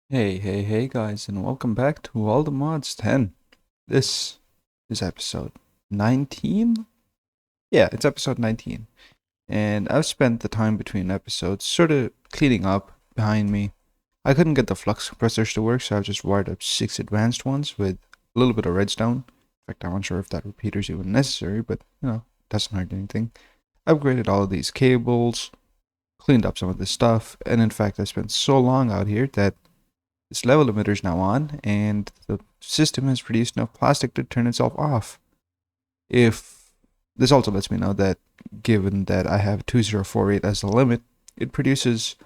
Hey guys, and welcome back to All the Mods 10. This is episode 19? Yeah, it's episode 19. And I've spent the time between episodes sort of cleaning up behind me. I couldn't get the flux compressors to work, so I've just wired up 6 advanced ones with a little bit of redstone. In fact, I'm not sure if that repeater is even necessary, but it doesn't hurt anything. Upgraded all of these cables, cleaned up some of this stuff, and in fact, I spent so long out here that this level limiter is now on, and the system has produced enough plastic to turn itself off. If this also lets me know that, given that I have 2048 as the limit, it produces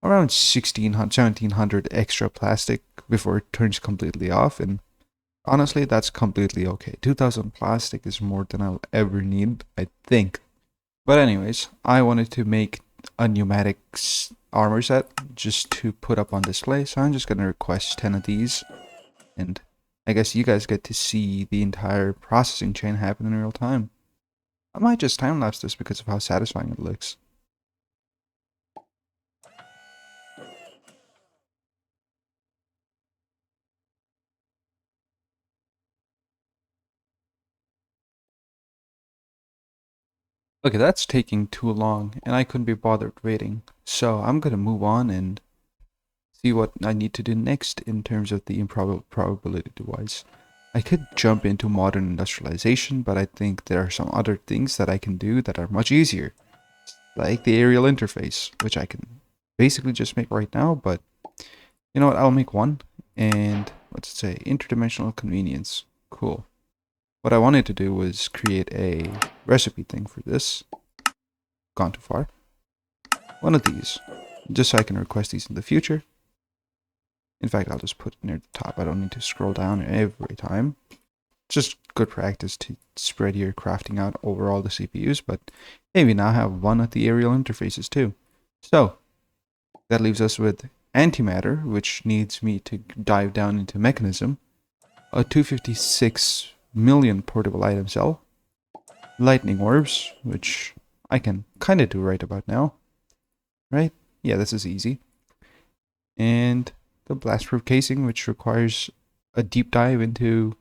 around 1600, 1700 extra plastic before it turns completely off, and honestly, that's completely okay. 2000 plastic is more than I'll ever need, I think. But anyways, I wanted to make a pneumatic armor set just to put up on display, so I'm just going to request 10 of these, and I guess you guys get to see the entire processing chain happen in real time. I might just time-lapse this because of how satisfying it looks. Okay, that's taking too long, and I couldn't be bothered waiting, so I'm going to move on and see what I need to do next in terms of the improbability device. I could jump into modern industrialization, but I think there are some other things that I can do that are much easier, like the aerial interface, which I can basically just make right now, but you know what, I'll make one, and let's say interdimensional convenience. Cool. What I wanted to do was create a recipe thing for this. Gone too far. One of these, just so I can request these in the future. In fact, I'll just put it near the top. I don't need to scroll down every time. Just good practice to spread your crafting out over all the CPUs, but hey, we now have one of the aerial interfaces too. So, that leaves us with antimatter, which needs me to dive down into mechanism, a 256 million portable item cell, lightning orbs, which I can kind of do right about now, right? Yeah, this is easy. And the blast-proof casing, which requires a deep dive into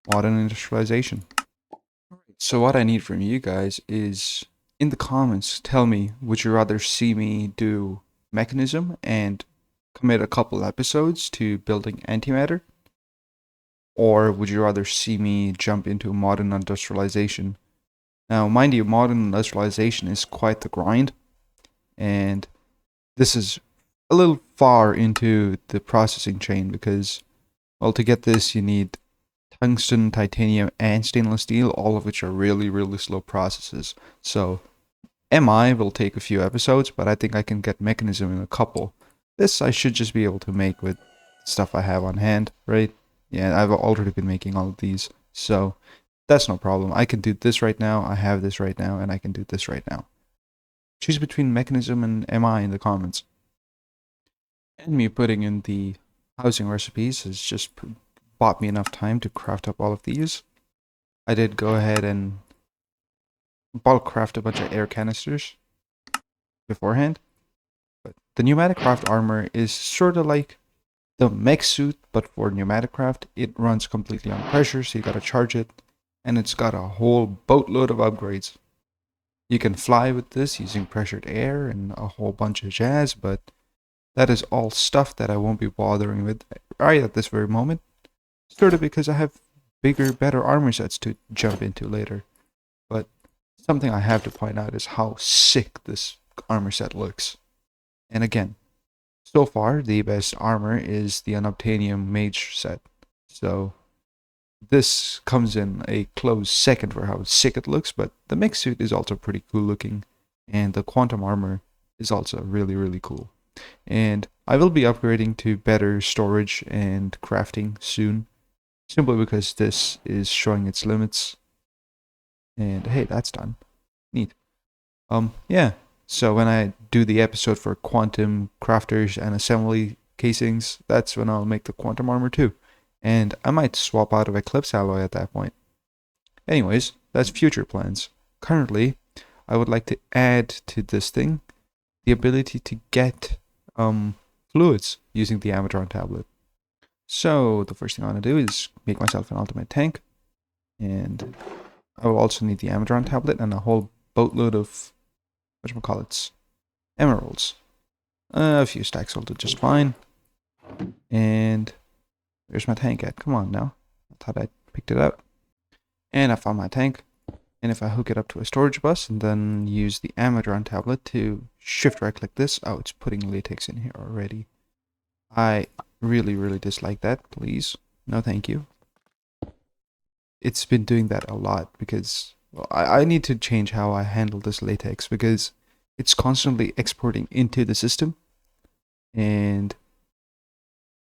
modern industrialization. So what I need from you guys is, in the comments, tell me, would you rather see me do mechanism and commit a couple episodes to building antimatter? Or would you rather see me jump into modern industrialization? Now, mind you, modern industrialization is quite the grind, and this is a little far into the processing chain because, well, to get this, you need tungsten, titanium, and stainless steel, all of which are really, really slow processes. So, MI will take a few episodes, but I think I can get mechanism in a couple. This I should just be able to make with stuff I have on hand, right? Yeah, I've already been making all of these, so that's no problem. I can do this right now, I have this right now, and I can do this right now. Choose between mechanism and MI in the comments. And me putting in the housing recipes has just bought me enough time to craft up all of these. I did go ahead and bulk craft a bunch of air canisters beforehand. But the Pneumaticcraft armor is sort of like the mech suit, but for Pneumaticcraft. It runs completely on pressure, so you gotta charge it. And it's got a whole boatload of upgrades. You can fly with this using pressured air and a whole bunch of jazz, but that is all stuff that I won't be bothering with right at this very moment. Sort of because I have bigger, better armor sets to jump into later. But something I have to point out is how sick this armor set looks. And again, so far the best armor is the unobtainium mage set. So this comes in a close second for how sick it looks, but the mech suit is also pretty cool looking, and the quantum armor is also really, really cool. And I will be upgrading to better storage and crafting soon, simply because this is showing its limits. And hey, that's done. Neat. Yeah. So when I do the episode for quantum crafters and assembly casings, that's when I'll make the quantum armor too. And I might swap out of Eclipse alloy at that point. Anyways, that's future plans. Currently, I would like to add to this thing the ability to get fluids using the Amadron tablet. So the first thing I want to do is make myself an ultimate tank, and I will also need the Amadron tablet and a whole boatload of whatchamacallits, emeralds. A few stacks will do just fine. And where's my tank at? Come on now. I thought I picked it up. And I found my tank. And if I hook it up to a storage bus and then use the Amadron tablet to shift right click this, oh, it's putting latex in here already. I really dislike that. Please. No, thank you. It's been doing that a lot because, well, I need to change how I handle this latex because it's constantly exporting into the system. And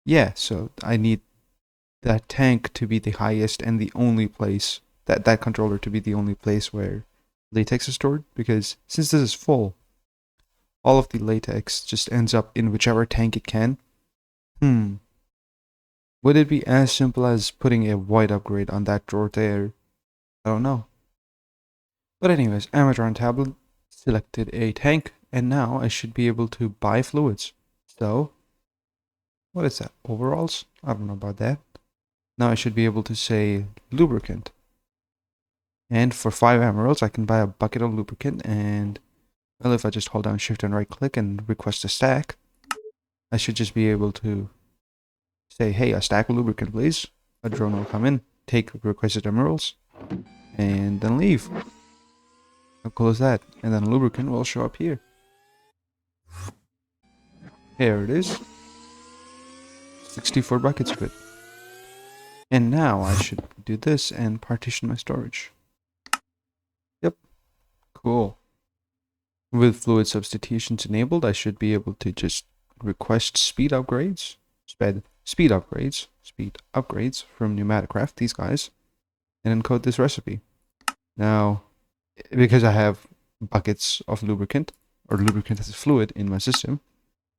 yeah, so I need that tank to be the highest and the only place, that controller to be the only place where latex is stored, because since this is full, all of the latex just ends up in whichever tank it can. Would it be as simple as putting a white upgrade on that drawer there? I don't know. But anyways, Amadron tablet, selected a tank, and now I should be able to buy fluids. So, what is that? Overalls? I don't know about that. Now I should be able to say lubricant. And for 5 emeralds, I can buy a bucket of lubricant, and well, if I just hold down shift and right click and request a stack, I should just be able to say, hey, a stack of lubricant, please. A drone will come in, take requested emeralds, and then leave. How cool is that? And then lubricant will show up here. Here it is. 64 buckets of it. And now I should do this and partition my storage. Yep. Cool. With fluid substitutions enabled, I should be able to just request speed upgrades from Pneumaticcraft, these guys, and encode this recipe. Now, because I have buckets of lubricant, or lubricant as a fluid in my system,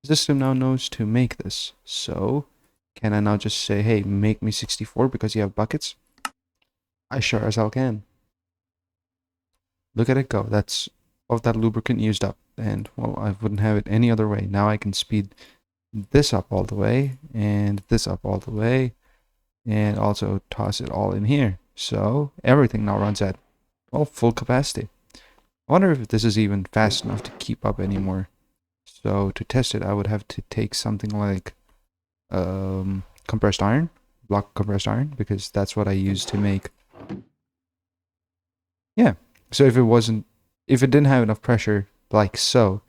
the system now knows to make this. So, can I now just say, hey, make me 64 because you have buckets? I sure as hell can. Look at it go. That's of that lubricant used up. And, well, I wouldn't have it any other way. Now I can speed this up all the way, and this up all the way, and also toss it all in here. So everything now runs at, well, full capacity. I wonder if this is even fast enough to keep up anymore. So to test it, I would have to take something like compressed iron, block compressed iron, because that's what I use to make. Yeah. So if it didn't have enough pressure, like so,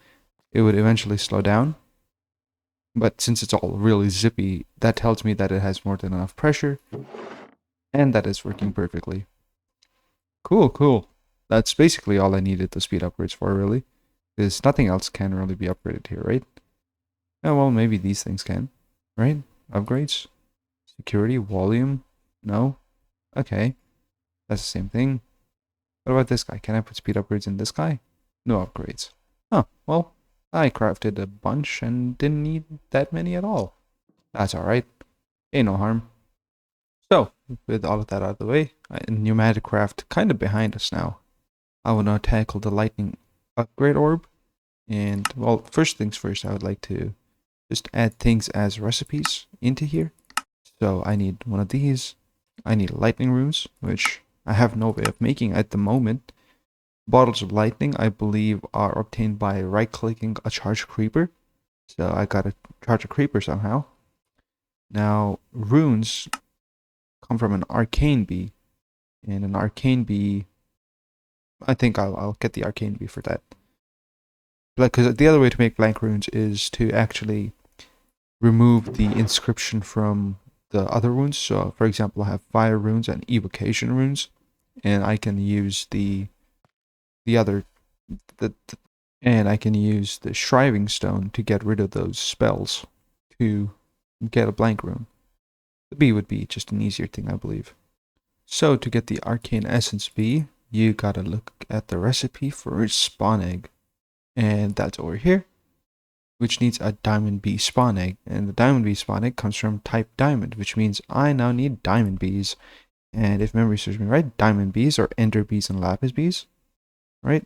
it would eventually slow down. But since it's all really zippy, that tells me that it has more than enough pressure, and that it's working perfectly. Cool. That's basically all I needed the speed upgrades for, really. Because nothing else can really be upgraded here, right? Oh, well, maybe these things can, right? Upgrades? Security? Volume? No? Okay. That's the same thing. What about this guy? Can I put speed upgrades in this guy? No upgrades. Oh, well, I crafted a bunch and didn't need that many at all. That's alright. Ain't no harm. So, with all of that out of the way, Pneumaticcraft kind of behind us now. I will now tackle the lightning upgrade orb. And, well, first things first, I would like to just add things as recipes into here. So I need one of these. I need lightning runes, which I have no way of making at the moment. Bottles of lightning, I believe, are obtained by right-clicking a charged creeper. So I gotta charge a creeper somehow. Now, runes come from an arcane bee. And an arcane bee, I think I'll get the arcane bee for that. Because the other way to make blank runes is to actually remove the inscription from the other runes. So, for example, I have fire runes and evocation runes. And I can use and I can use the shriving stone to get rid of those spells to get a blank rune. The bee would be just an easier thing, I believe. So to get the arcane essence bee, you gotta look at the recipe for its spawn egg. And that's over here, which needs a diamond bee spawn egg. And the diamond bee spawn egg comes from type diamond, which means I now need diamond bees. And if memory serves me right, diamond bees are ender bees and lapis bees, right?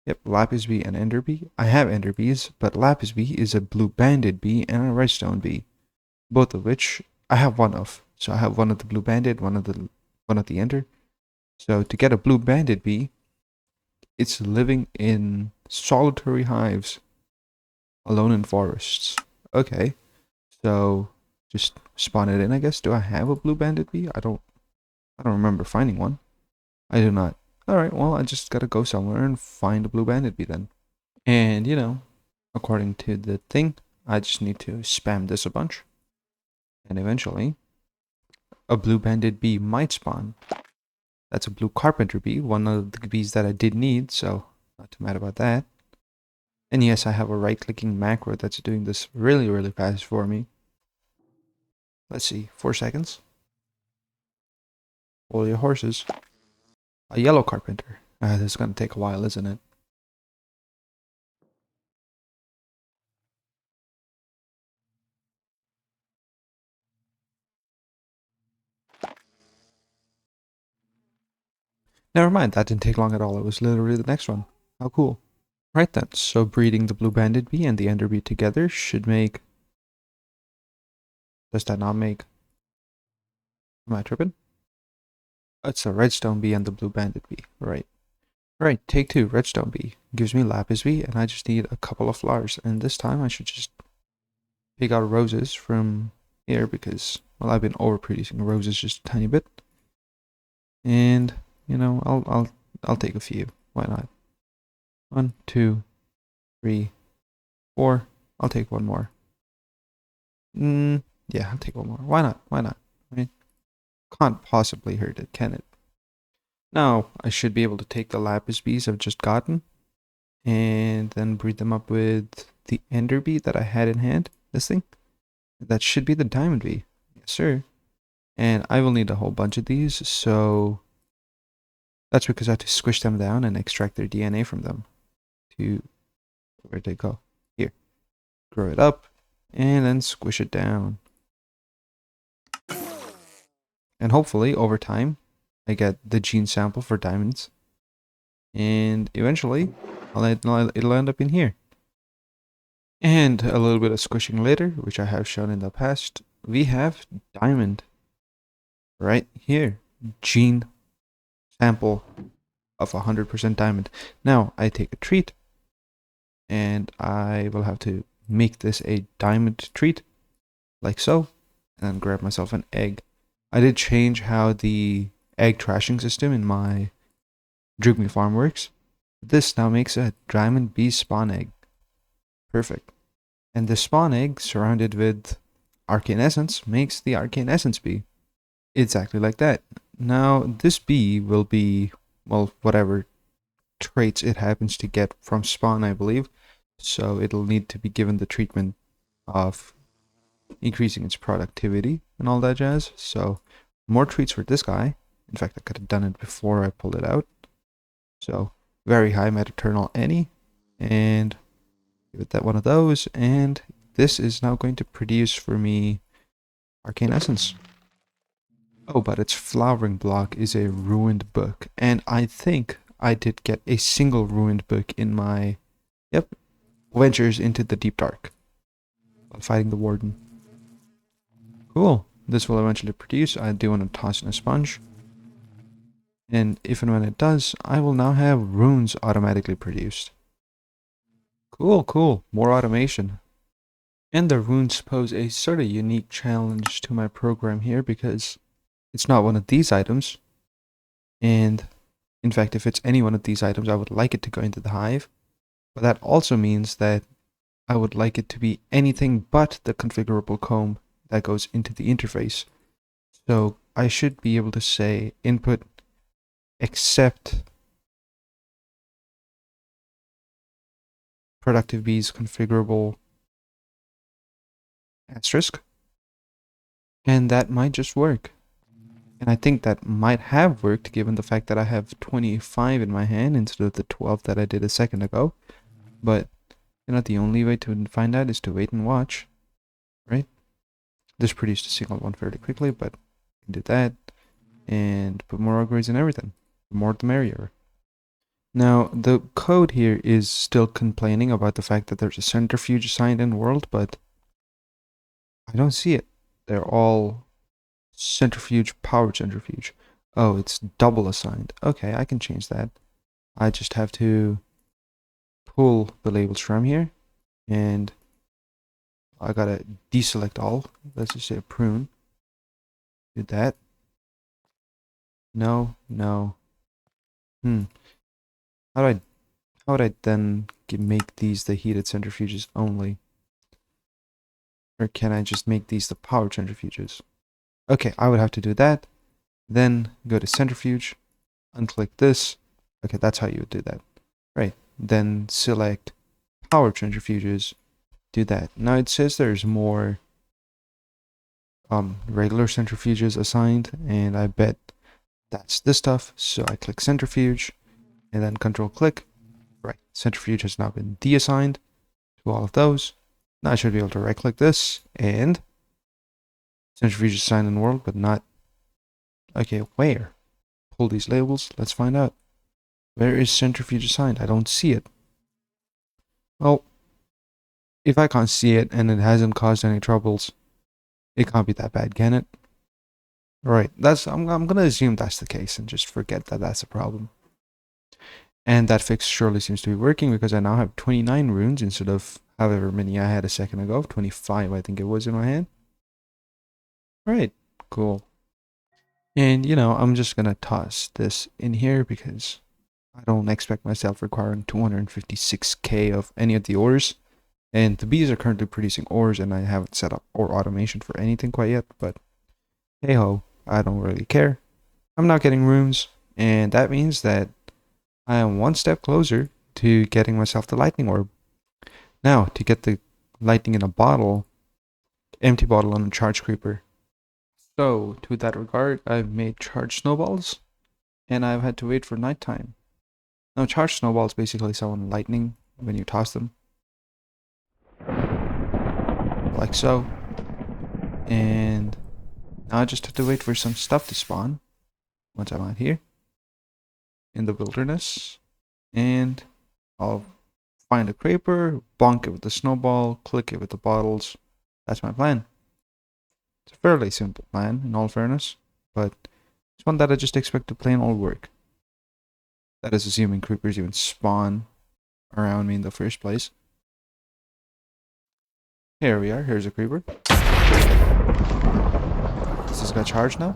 Yep, lapis bee and ender bee. I have ender bees, but lapis bee is a blue banded bee and a redstone bee, both of which I have one of. So I have one of the blue banded, one of the ender. So to get a blue banded bee, it's living in solitary hives, alone in forests. Okay, so just spawn it in, I guess. Do I have a blue banded bee? I don't remember finding one. I do not. Alright, well, I just gotta go somewhere and find a blue banded bee then. And, according to the thing, I just need to spam this a bunch. And eventually, a blue banded bee might spawn. That's a blue carpenter bee, one of the bees that I did need, so not too mad about that. And yes, I have a right-clicking macro that's doing this really, really fast for me. Let's see, 4 seconds. Hold your horses. A yellow carpenter. This is gonna take a while, isn't it? Never mind, that didn't take long at all. It was literally the next one. How cool. Right then, so breeding the blue banded bee and the ender bee together should make... Does that not make... Am I tripping? It's a redstone bee and the blue banded bee. Right. Right, take 2, redstone bee. Gives me lapis bee, and I just need a couple of flowers. And this time I should just pick out roses from here because, well, I've been overproducing roses just a tiny bit. And, I'll take a few. Why not? 1, 2, 3, 4. I'll take one more. Yeah, I'll take one more. Why not? Why not? I mean, can't possibly hurt it, can it? Now, I should be able to take the lapis bees I've just gotten and then breed them up with the ender bee that I had in hand. This thing. That should be the diamond bee. Yes, sir. And I will need a whole bunch of these, so that's because I have to squish them down and extract their DNA from them. Where'd they go? Here. Grow it up, and then squish it down. And hopefully, over time, I get the gene sample for diamonds. And eventually, it'll end up in here. And a little bit of squishing later, which I have shown in the past, we have diamond. Right here. Gene sample of 100% diamond. Now, I take a treat, and I will have to make this a diamond treat, like so, and then grab myself an egg. I did change how the egg trashing system in my Drugme farm works. This now makes a diamond bee spawn egg. Perfect. And the spawn egg, surrounded with arcane essence, makes the arcane essence bee. Exactly like that. Now, this bee will be, well, whatever traits it happens to get from spawn, I believe. So it'll need to be given the treatment of increasing its productivity and all that jazz. So more treats for this guy. In fact, I could have done it before I pulled it out. So very high metaternal any, and give it that one of those, and this is now going to produce for me arcane essence. Oh, but its flowering block is a ruined book, and I think I did get a single ruined book in my, Ventures into the Deep Dark while fighting the Warden. Cool. This will eventually produce. I do want to toss in a sponge. And if and when it does, I will now have runes automatically produced. Cool, cool. More automation. And the runes pose a sort of unique challenge to my program here because it's not one of these items. And in fact, if it's any one of these items, I would like it to go into the hive. But that also means that I would like it to be anything but the configurable comb that goes into the interface. So I should be able to say input except productive bees configurable asterisk. And that might just work. And I think that might have worked given the fact that I have 25 in my hand instead of the 12 that I did a second ago. But the only way to find out is to wait and watch, right? This produced a single one fairly quickly, but I can do that and put more auguries in everything. The more the merrier. Now, the code here is still complaining about the fact that there's a centrifuge assigned in world, but I don't see it. They're all centrifuge, power centrifuge. Oh, it's double assigned. Okay, I can change that. I just have to pull the labels from here, and I gotta deselect all. Let's just say prune. Do that. No, no. How do I how would I then make these the heated centrifuges only? Or can I just make these the power centrifuges? Okay, I would have to do that. Then go to centrifuge, unclick this. Okay, that's how you would do that. Right. Then select power centrifuges. Do that. Now it says there's more regular centrifuges assigned, and I bet that's this stuff. So I click centrifuge and then control click. Right. Centrifuge has now been deassigned to all of those. Now I should be able to right click this and centrifuge assigned in world, but not. Okay, where? Pull these labels. Let's find out. Where is centrifuge assigned? I don't see it. Well, if I can't see it and it hasn't caused any troubles, it can't be that bad, can it? Right. I'm gonna assume that's the case and just forget that that's a problem. And that fix surely seems to be working because I now have 29 runes instead of however many I had a second ago. 25, I think it was in my hand. Right. Cool. And I'm just gonna toss this in here because I don't expect myself requiring 256k of any of the ores. And the bees are currently producing ores and I haven't set up ore automation for anything quite yet, but hey ho, I don't really care. I'm not getting runes, and that means that I am one step closer to getting myself the lightning orb. Now, to get the lightning in a bottle, empty bottle on a charge creeper. So, to that regard, I've made charged snowballs, and I've had to wait for nighttime. Now, charged snowballs basically summon lightning when you toss them. Like so. And now I just have to wait for some stuff to spawn once I'm out here in the wilderness. And I'll find a creeper, bonk it with the snowball, click it with the bottles. That's my plan. It's a fairly simple plan, in all fairness, but it's one that I just expect to plain old work. That is assuming creepers even spawn around me in the first place. Here we are, here's a creeper. Does this guy charge now?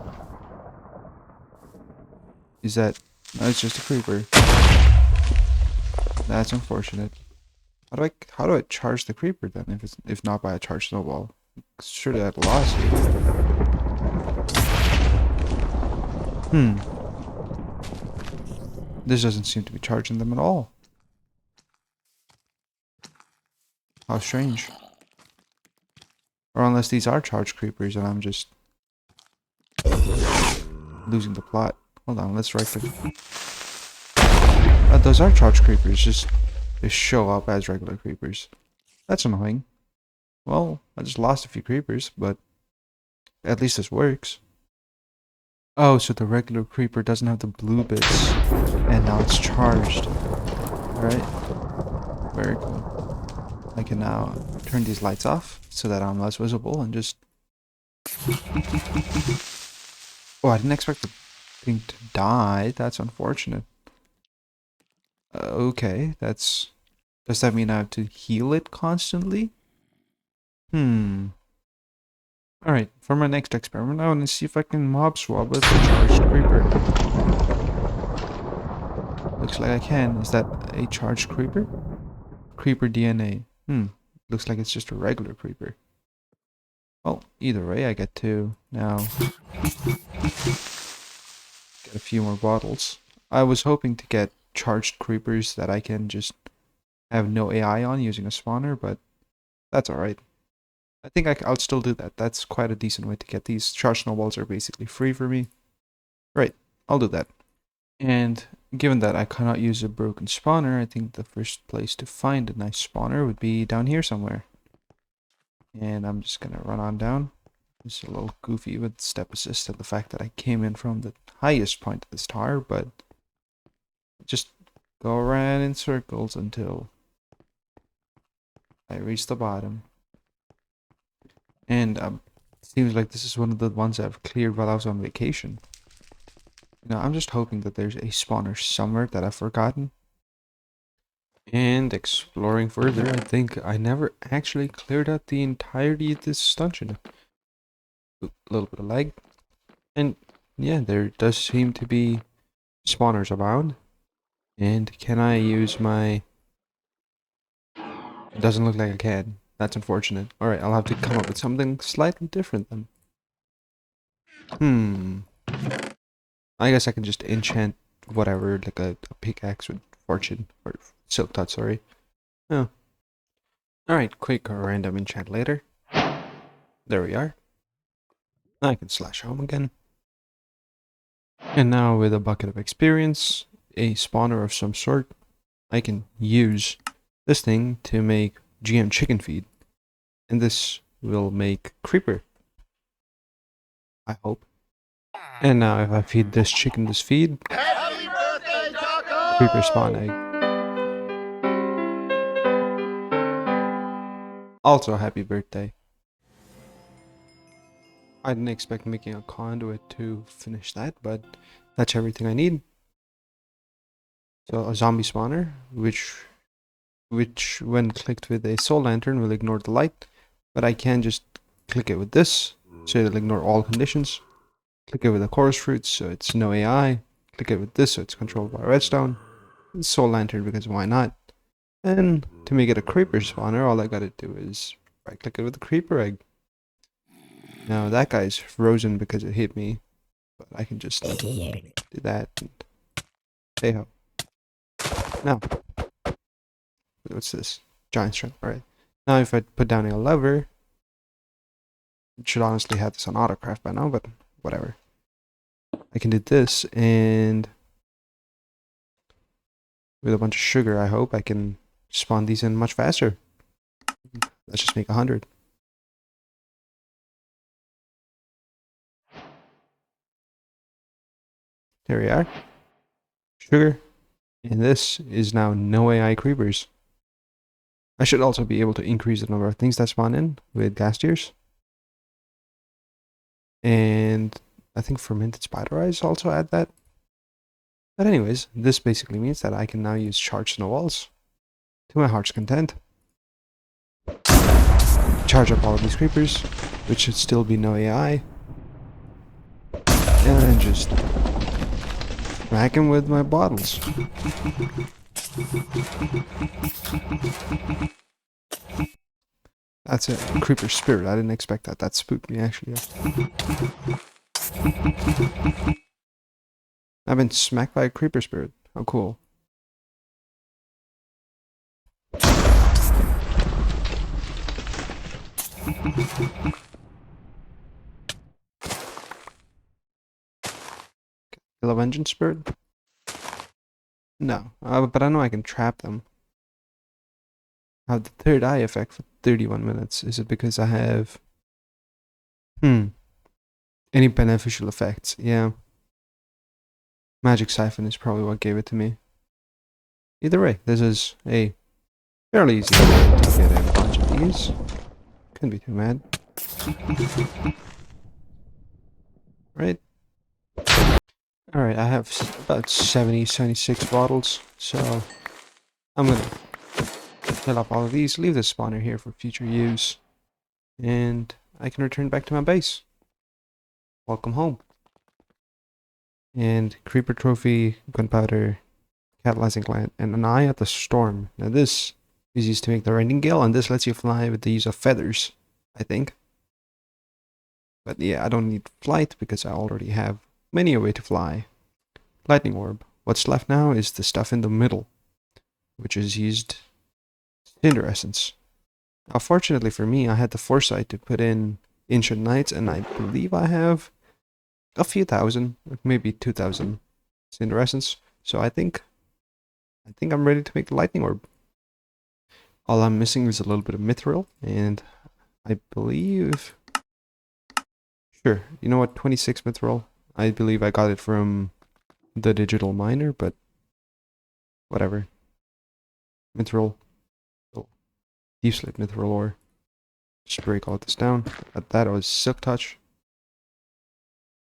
Is that... No, it's just a creeper. That's unfortunate. How do I charge the creeper then if not by a charged snowball? Surely I'd lost it. This doesn't seem to be charging them at all. How strange. Or unless these are charged creepers and I'm just losing the plot. Hold on, let's right click. Those are charged creepers, just they show up as regular creepers. That's annoying. Well, I just lost a few creepers, but at least this works. Oh, so the regular creeper doesn't have the blue bits, and now it's charged. Alright. Very cool. I can now turn these lights off so that I'm less visible and just... Oh, I didn't expect the thing to die. That's unfortunate. Okay, that's... Does that mean I have to heal it constantly? Alright, for my next experiment, I want to see if I can mob swap with a charged creeper. Looks like I can. Is that a charged creeper? Creeper DNA. Looks like it's just a regular creeper. Well, either way, I get to now get a few more bottles. I was hoping to get charged creepers that I can just have no AI on using a spawner, but that's alright. I think I'll still do that. That's quite a decent way to get these. Charged snowballs are basically free for me. Right, I'll do that. And given that I cannot use a broken spawner, I think the first place to find a nice spawner would be down here somewhere. And I'm just gonna run on down. It's a little goofy with step assist and the fact that I came in from the highest point of this tower, but just go around in circles until I reach the bottom. And seems like this is one of the ones I've cleared while I was on vacation. You know, I'm just hoping that there's a spawner somewhere that I've forgotten. And exploring further, I think I never actually cleared out the entirety of this dungeon. A little bit of lag. And yeah, there does seem to be spawners around. And can I use my... It doesn't look like I can. That's unfortunate. Alright, I'll have to come up with something slightly different then. I guess I can just enchant whatever, like a pickaxe with fortune, or silk touch, sorry. Oh. Alright, quick random enchant later. There we are. I can slash home again. And now with a bucket of experience, a spawner of some sort, I can use this thing to make GM chicken feed. And this will make creeper. I hope. And now if I feed this chicken this feed, Happy birthday, Taco! creeper spawn egg. Also happy birthday. I didn't expect making a conduit to finish that, but that's everything I need. So a zombie spawner, which when clicked with a soul lantern will ignore the light, but I can just click it with this, so it'll ignore all conditions. Click it with a chorus fruit, so it's no AI. Click it with this, so it's controlled by redstone. Soul lantern, because why not? And to make it a creeper spawner, all I gotta do is right click it with the creeper egg. Now that guy's frozen because it hit me, but I can just do that and hey ho. Now, what's this? Giant strength. Alright. Now if I put down a lever, it should honestly have this on autocraft by now, but whatever. I can do this, and with a bunch of sugar, I hope I can spawn these in much faster. Let's just make 100. There we are. Sugar. And this is now no AI creepers. I should also be able to increase the number of things that spawn in with gas tiers. And I think fermented spider eyes also add that. But anyways, this basically means that I can now use charged snowballs to my heart's content. Charge up all of these creepers, which should still be no AI. And then just whack him with my bottles. That's it. Creeper spirit. I didn't expect that. That spooked me actually. I've been smacked by a creeper spirit. How cool. Kill a vengeance spirit? No. But I know I can trap them. I have the third eye effect for 31 minutes. Is it because I have... Any beneficial effects? Yeah. Magic Siphon is probably what gave it to me. Either way, this is a fairly easy way to get a bunch of these. Couldn't be too mad. Right? Alright, I have about 76 bottles, so I'm gonna fill up all of these, leave the spawner here for future use, and I can return back to my base. Welcome home. And Creeper Trophy, Gunpowder, Catalyzing Gland, and an Eye at the Storm. Now this is used to make the Nightingale, and this lets you fly with the use of feathers, I think. But yeah, I don't need flight because I already have many a way to fly. Lightning Orb. What's left now is the stuff in the middle, which is used Cinder Essence. Now, fortunately for me, I had the foresight to put in Ancient Knights, and I believe I have a few thousand, maybe 2,000 Cinder Essence. So I think I'm ready to make the Lightning Orb. All I'm missing is a little bit of Mithril, and I believe... Sure, you know what, 26 Mithril. I believe I got it from the digital miner, but whatever. Mithril. Oh, deep slate mithril ore. Just break all this down. That was silk touch.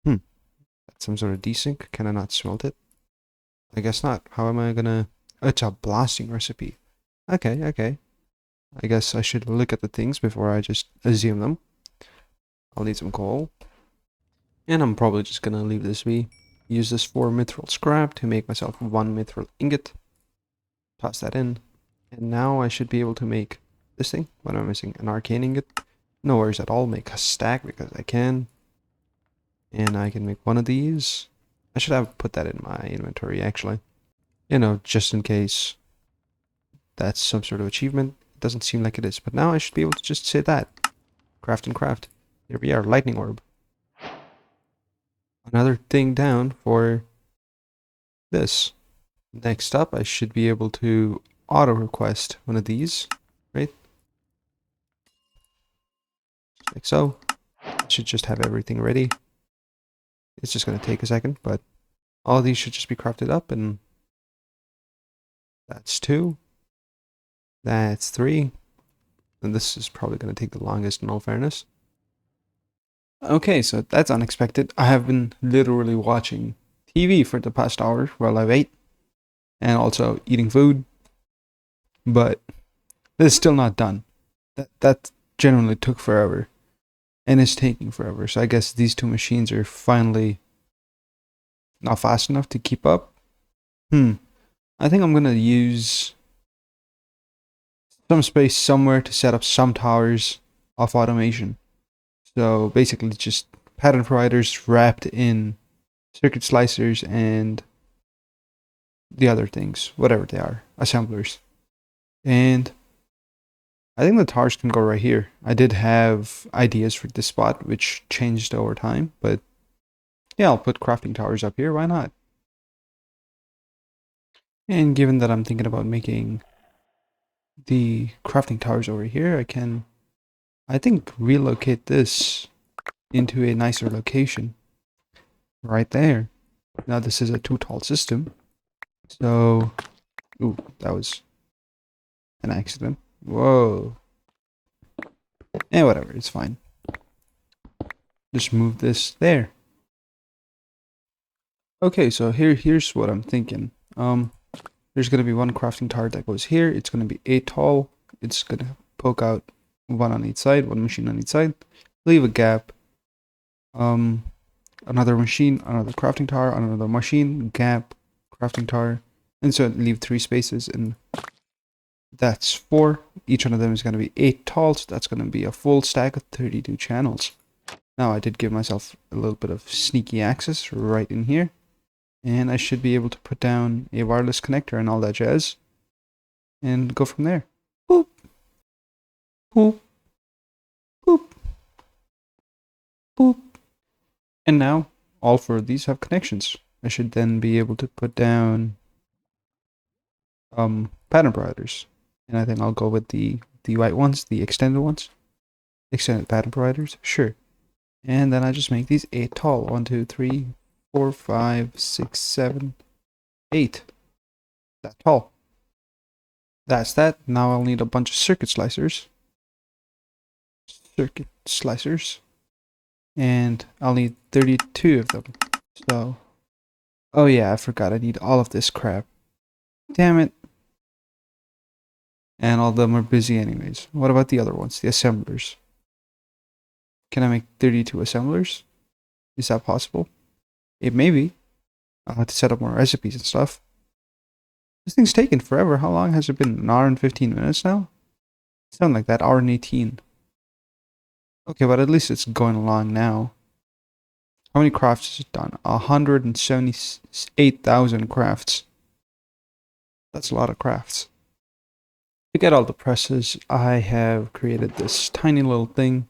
That's some sort of desync. Can I not smelt it? I guess not. How am I gonna... Oh, it's a blasting recipe. Okay, okay. I guess I should look at the things before I just assume them. I'll need some coal. And I'm probably just gonna leave this be. Use this for mithril scrap to make myself 1 mithril ingot. Toss that in. And now I should be able to make this thing. What am I missing? An arcane ingot. No worries at all. Make a stack because I can. And I can make one of these. I should have put that in my inventory actually. You know, just in case that's some sort of achievement. It doesn't seem like it is. But now I should be able to just say that. Craft and craft. Here we are. Lightning orb. Another thing down for this. Next up, I should be able to auto request one of these, right? Like so. Should just have everything ready. It's just going to take a second, but all of these should just be crafted up, and that's 2. That's 3. And this is probably going to take the longest in all fairness. Okay, so that's unexpected. I have been literally watching TV for the past hour while I wait, and also eating food, but this is still not done. That generally took forever, and is taking forever. So I guess these 2 machines are finally not fast enough to keep up. I think I'm gonna use some space somewhere to set up some towers of automation. So basically just pattern providers wrapped in circuit slicers and the other things, whatever they are, assemblers. And I think the towers can go right here. I did have ideas for this spot, which changed over time, but yeah, I'll put crafting towers up here. Why not? And given that I'm thinking about making the crafting towers over here, I can, I think, relocate this into a nicer location. Right there. Now this is a 2 tall system. So, ooh, that was an accident. Whoa. Whatever, it's fine. Just move this there. Okay, so here's what I'm thinking. There's gonna be 1 crafting tower that goes here. It's gonna be 8 tall. It's gonna poke out 1 on each side, 1 machine on each side. Leave a gap. Another machine, another crafting tower, another machine, gap, crafting tower, and so leave 3 spaces, and that's 4. Each one of them is going to be 8 tall, so that's going to be a full stack of 32 channels. Now I did give myself a little bit of sneaky access right in here, and I should be able to put down a wireless connector and all that jazz, and go from there. Boop, boop, boop, boop. And now all 4 of these have connections. I should then be able to put down pattern providers. And I think I'll go with the white ones, the extended ones. Extended pattern providers, sure. And then I just make these 8 tall. 1, 2, 3, 4, 5, 6, 7, 8. That tall. That's that. Now I'll need a bunch of circuit slicers. Circuit slicers. And I'll need 32 of them. So, oh yeah, I forgot. I need all of this crap. Damn it. And all of them are busy anyways. What about the other ones? The assemblers. Can I make 32 assemblers? Is that possible? It may be. I'll have to set up more recipes and stuff. This thing's taken forever. How long has it been? An hour and 15 minutes now? Something like that. Hour and 18. Okay, but at least it's going along now. How many crafts is it done? 178,000 crafts. That's a lot of crafts. To get all the presses, I have created this tiny little thing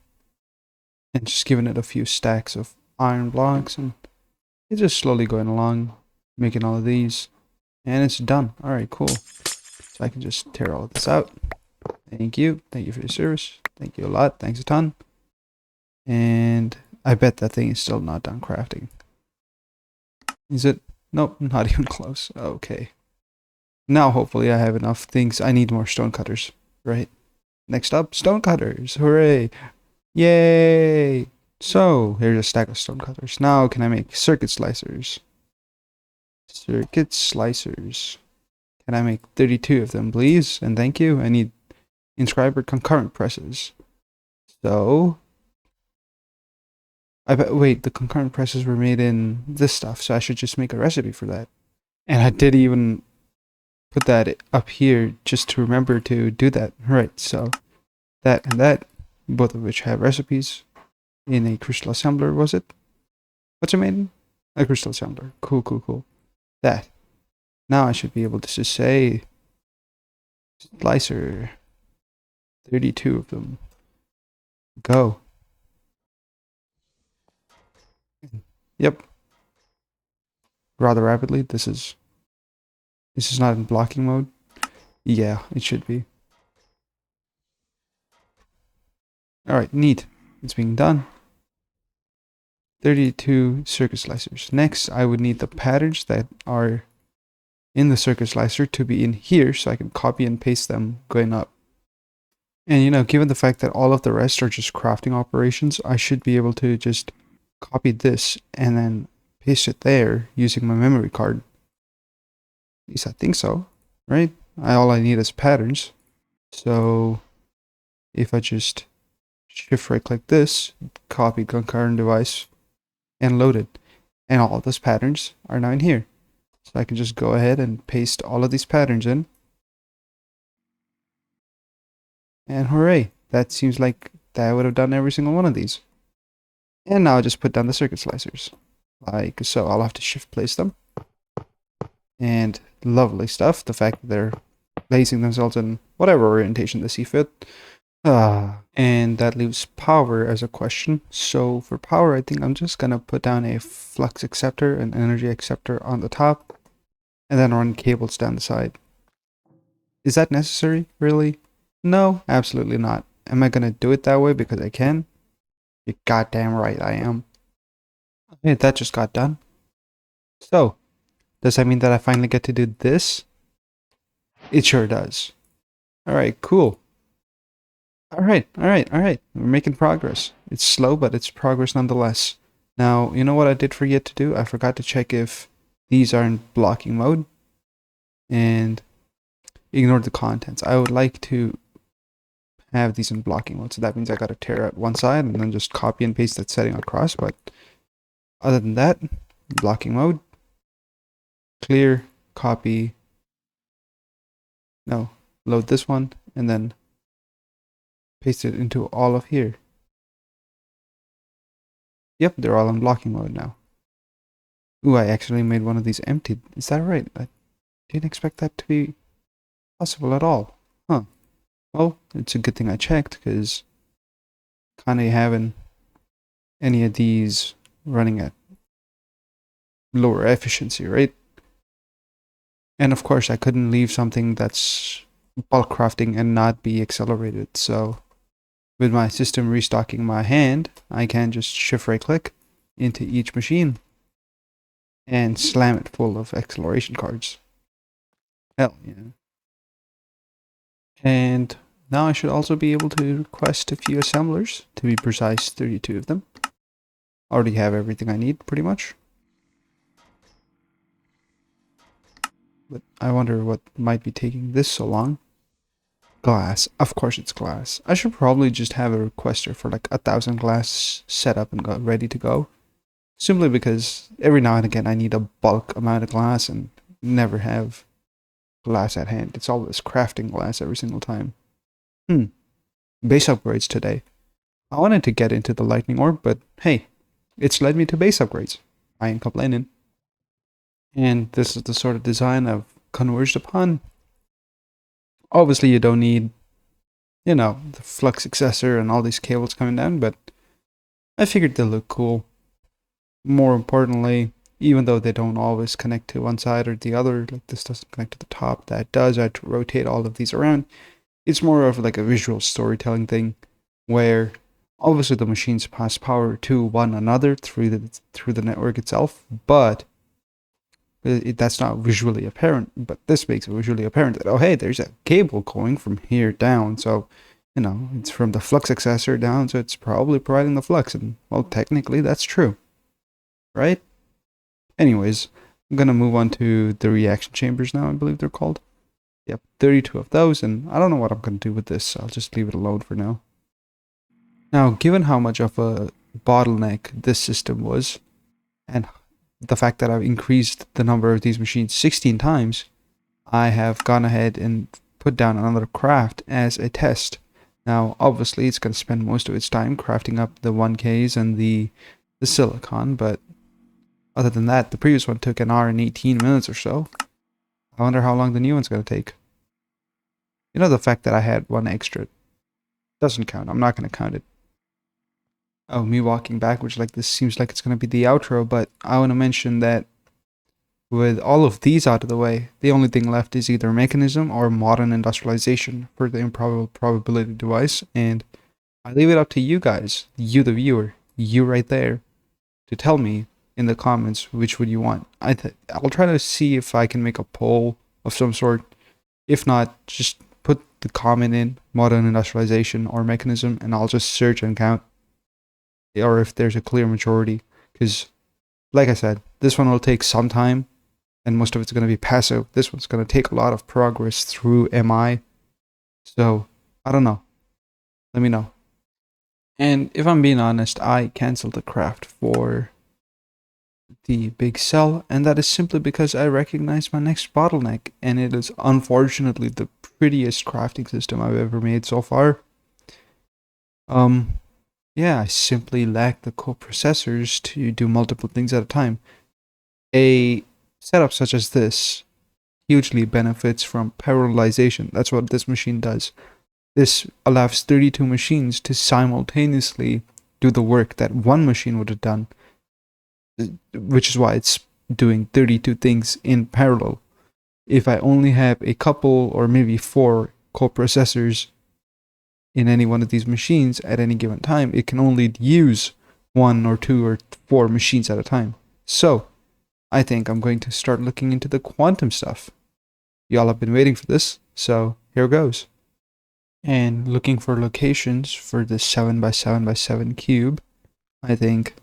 and just given it a few stacks of iron blocks, and it's just slowly going along, making all of these, and it's done. Alright, cool. So I can just tear all of this out. Thank you. Thank you for your service. Thank you a lot. Thanks a ton. And I bet that thing is still not done crafting. Is it? Nope, not even close. Okay. Now hopefully I have enough things. I need more stone cutters, right? Next up, stone cutters. Hooray! Yay! So here's a stack of stone cutters. Now can I make circuit slicers? Circuit slicers. Can I make 32 of them, please? And thank you. I need inscriber concurrent presses. So I bet, wait, the concurrent presses were made in this stuff, so I should just make a recipe for that. And I did even put that up here just to remember to do that. Right, so that and that, both of which have recipes in a crystal assembler, was it? What's it made in? A crystal assembler. Cool, cool, cool. That. Now I should be able to just say slicer. 32 of them. Go. Yep. Rather rapidly. This is not in blocking mode. Yeah, it should be. Alright, neat. It's being done. 32 circuit slicers. Next, I would need the patterns that are in the circuit slicer to be in here so I can copy and paste them going up. And you know, given the fact that all of the rest are just crafting operations, I should be able to just copy this and then paste it there using my memory card. At least I think so, right? All I need is patterns. So if I just shift right click this, copy concurrent device, and load it. And all of those patterns are now in here. So I can just go ahead and paste all of these patterns in. And hooray, that seems like that would have done every single one of these. And now I'll just put down the circuit slicers. Like so, I'll have to shift place them. And lovely stuff, the fact that they're placing themselves in whatever orientation they see fit. And that leaves power as a question. So for power, I think I'm just gonna put down a flux acceptor, an energy acceptor on the top, and then run cables down the side. Is that necessary, really? No, absolutely not. Am I gonna do it that way because I can? You're goddamn right I am. Okay, that just got done. So, does that mean that I finally get to do this? It sure does. Alright, cool. Alright. We're making progress. It's slow, but it's progress nonetheless. Now, you know what I did forget to do? I forgot to check if these are in blocking mode. And ignore the contents. I would like to have these in blocking mode. So that means I gotta tear out one side and then just copy and paste that setting across. But other than that, blocking mode. Clear, copy. No, load this one and then paste it into all of here. Yep, they're all in blocking mode now. Ooh, I actually made one of these empty. Is that right? I didn't expect that to be possible at all. Huh. Well, it's a good thing I checked, because kind of having any of these running at lower efficiency, right? And of course, I couldn't leave something that's bulk crafting and not be accelerated. So with my system restocking my hand, I can just shift right click into each machine and slam it full of acceleration cards. Hell yeah. And now I should also be able to request a few assemblers, to be precise 32 of them. Already have everything I need pretty much. But I wonder what might be taking this so long. Glass. Of course it's glass. I should probably just have a requester for like 1,000 glass set up and ready to go. Simply because every now and again I need a bulk amount of glass and never have glass at hand. It's always crafting glass every single time. Base upgrades today. I wanted to get into the lightning orb, but hey, it's led me to base upgrades. I ain't complaining. And this is the sort of design I've converged upon. Obviously you don't need, you know, the flux accessor and all these cables coming down, but I figured they look cool. More importantly, even though they don't always connect to one side or the other, like this doesn't connect to the top, that does, I had to rotate all of these around. It's more of like a visual storytelling thing, where obviously the machines pass power to one another through the network itself, but That's not visually apparent, but this makes it visually apparent that, oh, hey, there's a cable going from here down. So, you know, it's from the flux accessor down, so it's probably providing the flux. And, well, technically, that's true, right? Anyways, I'm going to move on to the reaction chambers now, I believe they're called. Yep, 32 of those, and I don't know what I'm going to do with this, so I'll just leave it alone for now. Now, given how much of a bottleneck this system was, and the fact that I've increased the number of these machines 16 times, I have gone ahead and put down another craft as a test. Now, obviously, it's going to spend most of its time crafting up the 1Ks and the silicon, but other than that, the previous one took an hour and 18 minutes or so. I wonder how long the new one's going to take. You know, the fact that I had one extra doesn't count. I'm not going to count it. Oh, me walking backwards like this seems like it's going to be the outro, but I want to mention that with all of these out of the way, the only thing left is either mechanism or modern industrialization for the improbable probability device, and I leave it up to you guys, you the viewer, you right there, to tell me in the comments which would you want. I'll try to see if I can make a poll of some sort. If not, just put the comment in modern industrialization or mechanism, and I'll just search and count, or if there's a clear majority, because like I said, this one will take some time and most of it's going to be passive. This one's going to take a lot of progress through MI, so I don't know, let me know. And if I'm being honest, I canceled the craft for the big cell, and that is simply because I recognize my next bottleneck, and it is unfortunately the prettiest crafting system I've ever made so far. Yeah, I simply lack the coprocessors to do multiple things at a time. A setup such as this hugely benefits from parallelization. That's what this machine does. This allows 32 machines to simultaneously do the work that one machine would have done, which is why it's doing 32 things in parallel. If I only have a couple or maybe 4 coprocessors in any one of these machines at any given time, it can only use 1 or 2 or 4 machines at a time. So, I think I'm going to start looking into the quantum stuff. Y'all have been waiting for this, so here goes. And looking for locations for the 7x7x7 cube, I think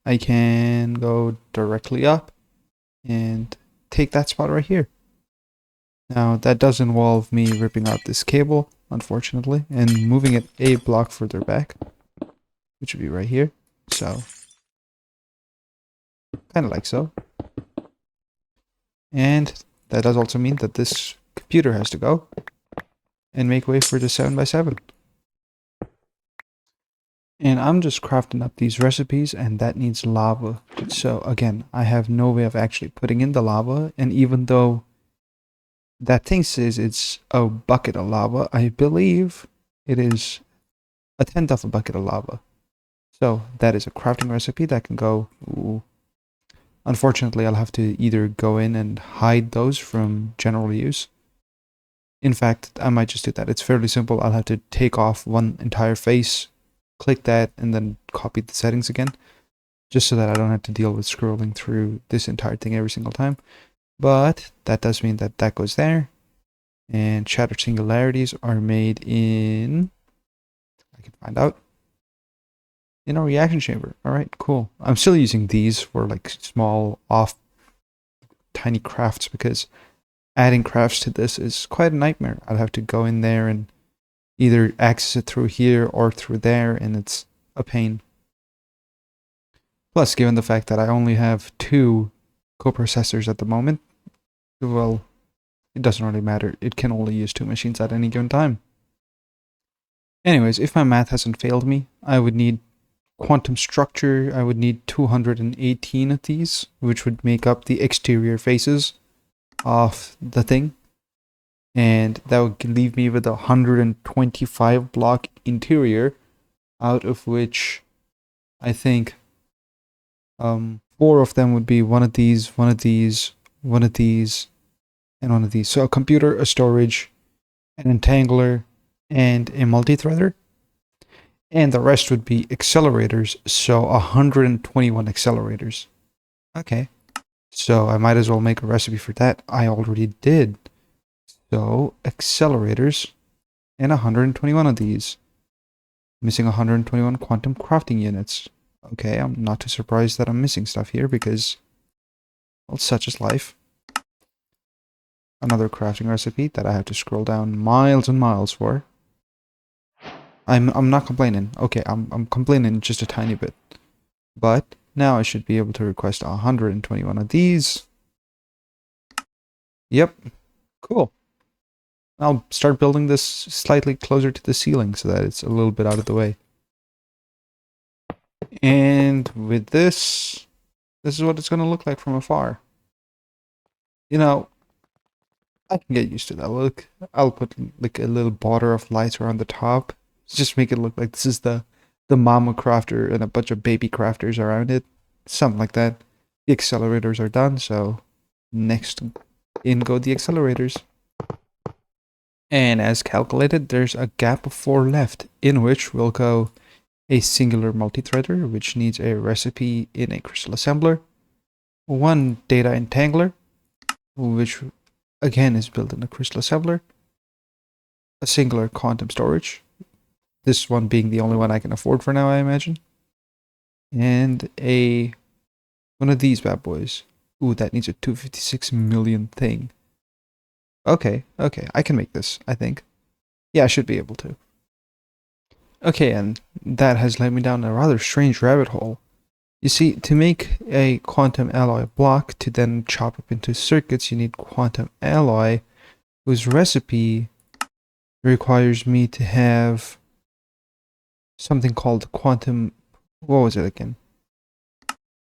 I can go directly up and take that spot right here. Now that does involve me ripping out this cable, unfortunately, and moving it a block further back, which would be right here. So, kind of like so. And that does also mean that this computer has to go and make way for the 7x7. And I'm just crafting up these recipes, and that needs lava. So again, I have no way of actually putting in the lava, and even though that thing says it's a bucket of lava, I believe it is a tenth of a bucket of lava. So that is a crafting recipe that can go... Ooh. Unfortunately, I'll have to either go in and hide those from general use. In fact, I might just do that. It's fairly simple. I'll have to take off one entire face, click that, and then copy the settings again, just so that I don't have to deal with scrolling through this entire thing every single time. But that does mean that that goes there, and shattered singularities are made in... I can find out. In a reaction chamber. Alright, cool. I'm still using these for like small, tiny crafts, because adding crafts to this is quite a nightmare. I'd have to go in there and either access it through here or through there, and it's a pain. Plus, given the fact that I only have 2 coprocessors at the moment, well, it doesn't really matter. It can only use 2 machines at any given time. Anyways, if my math hasn't failed me, I would need quantum structure. I would need 218 of these, which would make up the exterior faces of the thing. And that would leave me with a 125 block interior, out of which I think 4 of them would be one of these, one of these, one of these, and one of these. So a computer, a storage, an entangler, and a multi-threader. And the rest would be accelerators, so 121 accelerators. Okay. So I might as well make a recipe for that. I already did. So accelerators and 121 of these. Missing 121 quantum crafting units. Okay, I'm not too surprised that I'm missing stuff here because, well, such is life. Another crafting recipe that I have to scroll down miles and miles for. I'm not complaining. Okay, I'm complaining just a tiny bit. But now I should be able to request 121 of these. Yep, cool. I'll start building this slightly closer to the ceiling so that it's a little bit out of the way. And with this is what it's going to look like from afar. You know, I can get used to that look. I'll put like a little border of lights around the top. Just make it look like this is the mama crafter and a bunch of baby crafters around it. Something like that. The accelerators are done, so next in go the accelerators. And as calculated, there's a gap of 4 left, in which will go a singular multi-threader, which needs a recipe in a crystal assembler, one data entangler, which again is built in a crystal assembler, a singular quantum storage, this one being the only one I can afford for now, I imagine, and one of these bad boys. Ooh, that needs a 256 million thing. Okay, I can make this, I think. Yeah, I should be able to. Okay, and that has led me down a rather strange rabbit hole. You see, to make a quantum alloy block to then chop up into circuits, you need quantum alloy, whose recipe requires me to have something called quantum... what was it again?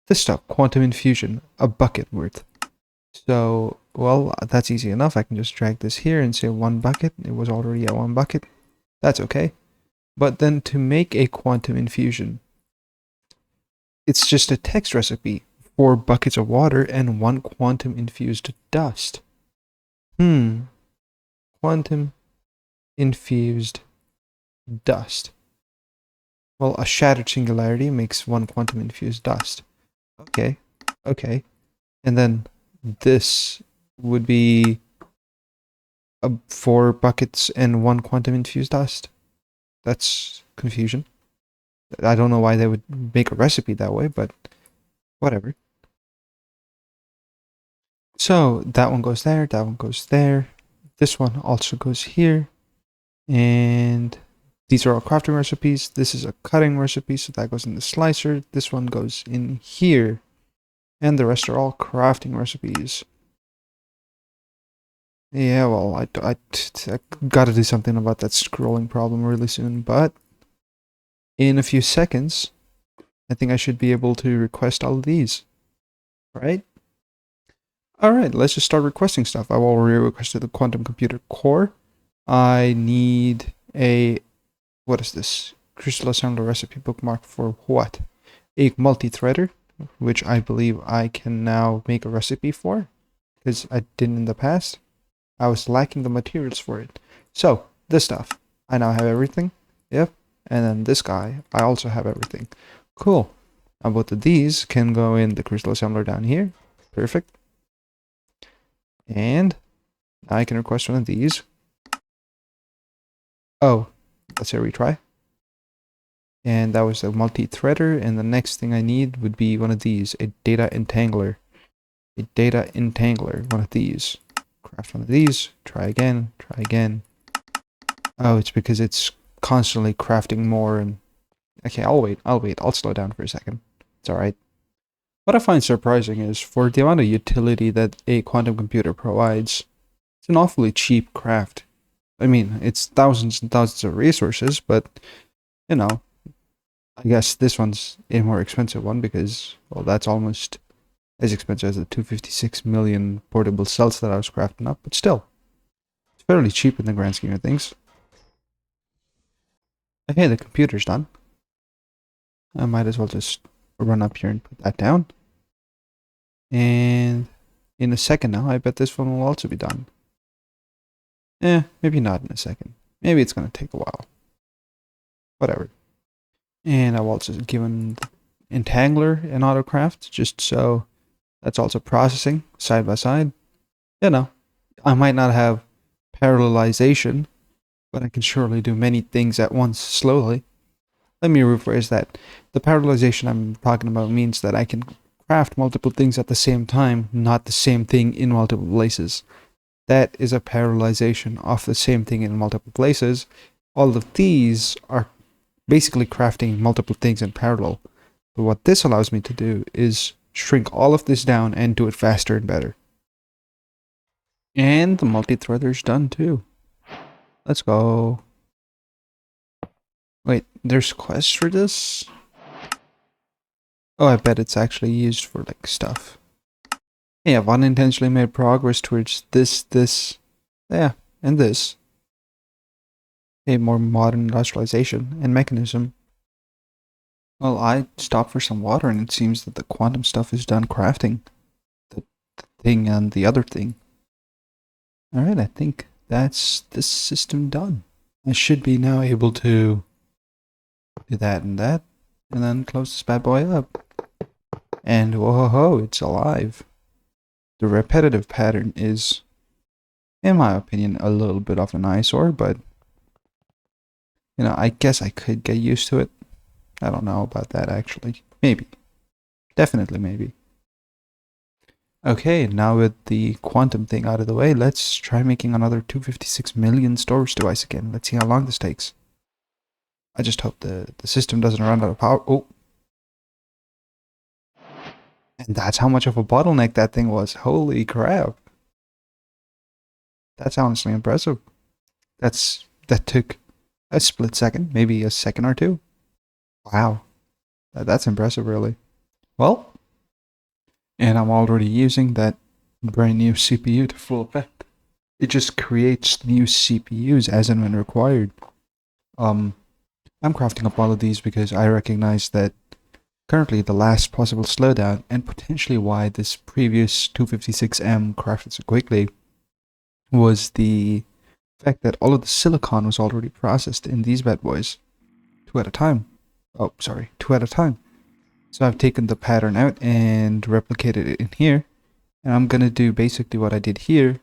This stuff, quantum infusion, a bucket worth. So, well, that's easy enough. I can just drag this here and say 1 bucket. It was already at 1 bucket. That's okay. But then to make a quantum infusion, it's just a text recipe. 4 buckets of water and 1 quantum infused dust. Quantum infused dust. Well, a shattered singularity makes 1 quantum infused dust. Okay. And then this would be 4 buckets and 1 quantum infused dust. That's confusion. I don't know why they would make a recipe that way, but whatever. So that one goes there, that one goes there. This one also goes here. And these are all crafting recipes. This is a cutting recipe, so that goes in the slicer. This one goes in here. And the rest are all crafting recipes. Yeah, well, I gotta do something about that scrolling problem really soon, but in a few seconds, I think I should be able to request all of these. Right? Alright, let's just start requesting stuff. I've already requested the quantum computer core. I need a... what is this? Crystal assembler recipe bookmark for what? A multi-threader, which I believe I can now make a recipe for, because I didn't in the past. I was lacking the materials for it. So, this stuff. I now have everything. Yep. And then this guy, I also have everything. Cool. Now both of these can go in the crystal assembler down here. Perfect. And now I can request one of these. Oh, let's say retry. And that was a multi-threader, and the next thing I need would be one of these, a data entangler. A data entangler, one of these. Craft one of these, try again. Oh, it's because it's constantly crafting more and... okay, I'll wait, I'll slow down for a second. It's alright. What I find surprising is, for the amount of utility that a quantum computer provides, it's an awfully cheap craft. I mean, it's thousands and thousands of resources, but, you know, I guess this one's a more expensive one because, well, that's almost as expensive as the 256 million portable cells that I was crafting up, but still, it's fairly cheap in the grand scheme of things. Okay, the computer's done. I might as well just run up here and put that down. And in a second now, I bet this one will also be done. Maybe not in a second. Maybe it's going to take a while. Whatever. And I've also given Entangler an autocraft, just so That's also processing side by side. You know, I might not have parallelization, but I can surely do many things at once slowly. Let me rephrase that. The parallelization I'm talking about means that I can craft multiple things at the same time, not the same thing in multiple places. That is a parallelization of the same thing in multiple places. All of these are basically crafting multiple things in parallel. But what this allows me to do is shrink all of this down and do it faster and better. And the multi-threader's done too. Let's go. Wait, there's quests for this? Oh, I bet it's actually used for like stuff. Hey, I've unintentionally made progress towards this, yeah, and this. A more modern industrialization and mechanism. Well, I stopped for some water and it seems that the quantum stuff is done crafting the thing and the other thing. Alright, I think that's this system done. I should be now able to do that, and then close this bad boy up. And whoa, it's alive. The repetitive pattern is, in my opinion, a little bit of an eyesore, but you know, I guess I could get used to it. I don't know about that actually. Maybe. Definitely maybe. Okay, now with the quantum thing out of the way, let's try making another 256 million storage device again. Let's see how long this takes. I just hope the system doesn't run out of power. Oh. And that's how much of a bottleneck that thing was. Holy crap. That's honestly impressive. That took a split second, maybe a second or two. Wow. That's impressive, really. Well, and I'm already using that brand new CPU to full effect. It just creates new CPUs as and when required. I'm crafting up all of these because I recognize that currently the last possible slowdown, and potentially why this previous 256M crafted so quickly, was the fact that all of the silicon was already processed in these bad boys. Two at a time. So I've taken the pattern out and replicated it in here. And I'm gonna do basically what I did here,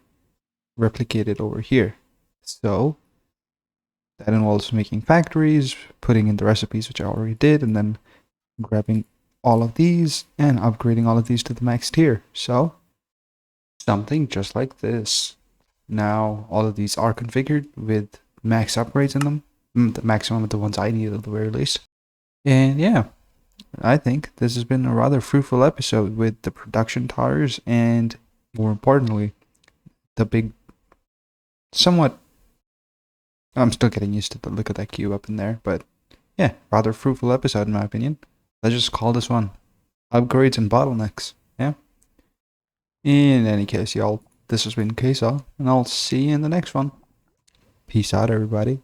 replicate it over here. So that involves making factories, putting in the recipes, which I already did, and then grabbing all of these and upgrading all of these to the max tier. So something just like this. Now all of these are configured with max upgrades in them, the maximum of the ones I need at the very least. And yeah, I think this has been a rather fruitful episode with the production towers and, more importantly, the big, somewhat, I'm still getting used to the look of that cube up in there, but yeah, rather fruitful episode in my opinion. Let's just call this one Upgrades and Bottlenecks, yeah? In any case, y'all, this has been Queso, and I'll see you in the next one. Peace out, everybody.